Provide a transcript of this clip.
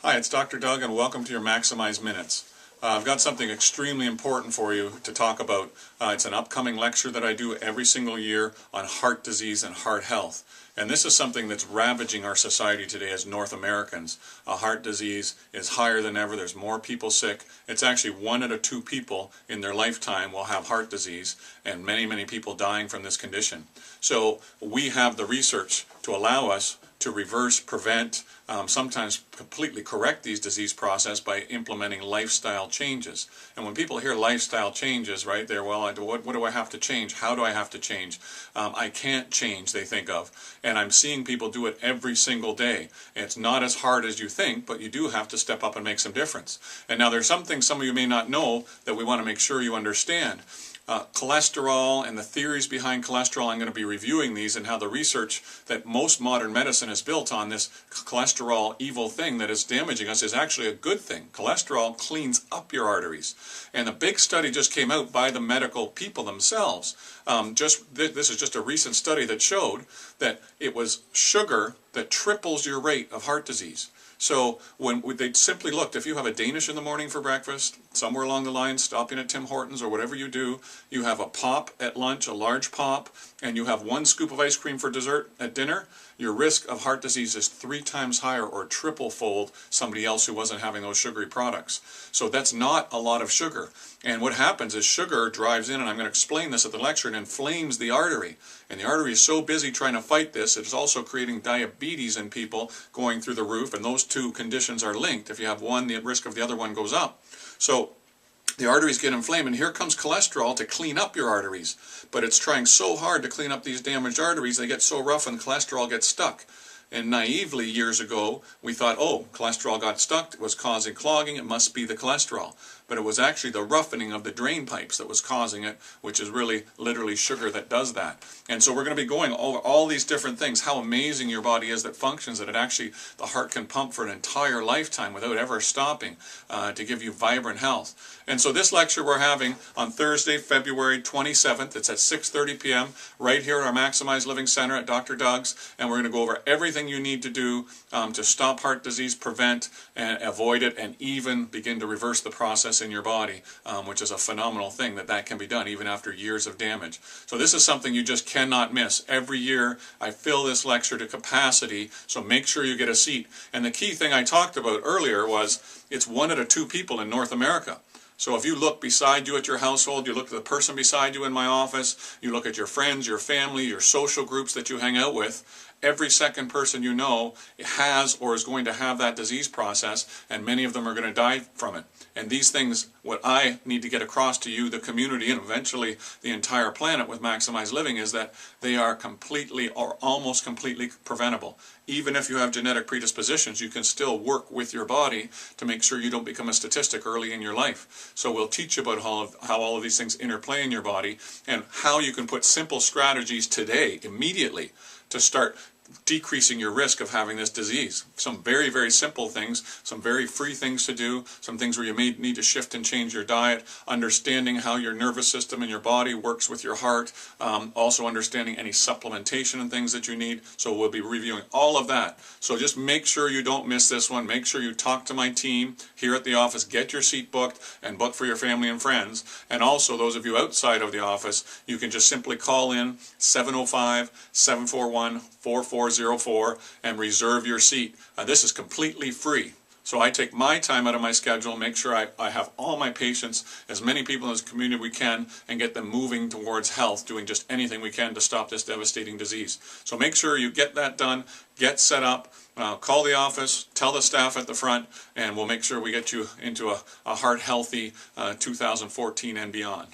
Hi, it's Dr. Doug and welcome to your Maximize Minutes. I've got something extremely important for you to talk about. It's an upcoming lecture that I do every single year on heart disease and heart health. And this is something that's ravaging our society today as North Americans. Heart disease is higher than ever. There's more people sick. It's actually 1 out of 2 people in their lifetime will have heart disease, and many people dying from this condition. So we have the research to allow us to reverse, prevent, sometimes completely correct these disease process by implementing lifestyle changes. And when people hear lifestyle changes, right, they're, well, what do I have to change? How do I have to change? I can't change, they think of. And I'm seeing people do it every single day. And it's not as hard as you think, but you do have to step up and make some difference. And now there's something some of you may not know that we want to make sure you understand. Cholesterol and the theories behind cholesterol, I'm going to be reviewing these and how the research that most modern medicine is built on this cholesterol evil thing that is damaging us is actually a good thing. Cholesterol cleans up your arteries. And a big study just came out by the medical people themselves. This is just a recent study that showed that it was sugar that triples your rate of heart disease. So when they simply looked, if you have a Danish in the morning for breakfast, somewhere along the line, stopping at Tim Hortons or whatever you do, you have a pop at lunch, a large pop, and you have 1 scoop of ice cream for dessert at dinner, your risk of heart disease is 3 times higher or triple-fold somebody else who wasn't having those sugary products. So that's not a lot of sugar. And what happens is sugar drives in, and I'm going to explain this at the lecture, and inflames the artery. And the artery is so busy trying to fight this, it's also creating diabetes in people going through the roof, and those 2 conditions are linked. If you have one, the risk of the other one goes up. So the arteries get inflamed, and here comes cholesterol to clean up your arteries. But it's trying so hard to clean up these damaged arteries, they get so rough and cholesterol gets stuck. And naively, years ago, we thought, oh, cholesterol got stuck, it was causing clogging, it must be the cholesterol. But it was actually the roughening of the drain pipes that was causing it, which is really literally sugar that does that. And so we're going to be going over all these different things, how amazing your body is that functions, that it actually, the heart can pump for an entire lifetime without ever stopping to give you vibrant health. And so this lecture we're having on Thursday, February 27th, it's at 6:30 p.m. right here at our Maximize Living Center at Dr. Doug's, and we're going to go over everything you need to do to stop heart disease, prevent and avoid it, and even begin to reverse the process in your body, which is a phenomenal thing that can be done even after years of damage. So this is something you just cannot miss. Every year I fill this lecture to capacity, so make sure you get a seat. And the key thing I talked about earlier was it's 1 out of 2 people in North America. So if you look beside you at your household, you look at the person beside you in my office, you look at your friends, your family, your social groups that you hang out with, every second person you know has or is going to have that disease process, and many of them are going to die from it. And these things, what I need to get across to you, the community, and eventually the entire planet with Maximize Living, is that they are completely or almost completely preventable. Even if you have genetic predispositions, you can still work with your body to make sure you don't become a statistic early in your life. So we'll teach you about how all of these things interplay in your body, and how you can put simple strategies today, immediately, to start decreasing your risk of having this disease. Some very simple things, some very free things to do, some things where you may need to shift and change your diet, understanding how your nervous system and your body works with your heart, also understanding any supplementation and things that you need. So we'll be reviewing all of that. So just make sure you don't miss this one. Make sure you talk to my team here at the office, get your seat booked, and book for your family and friends. And also those of you outside of the office, you can just simply call in 705-741-4404 and reserve your seat. This is completely free. So I take my time out of my schedule, make sure I have all my patients, as many people in this community we can, and get them moving towards health, doing just anything we can to stop this devastating disease. So make sure you get that done, get set up, call the office, tell the staff at the front, and we'll make sure we get you into a heart-healthy 2014 and beyond.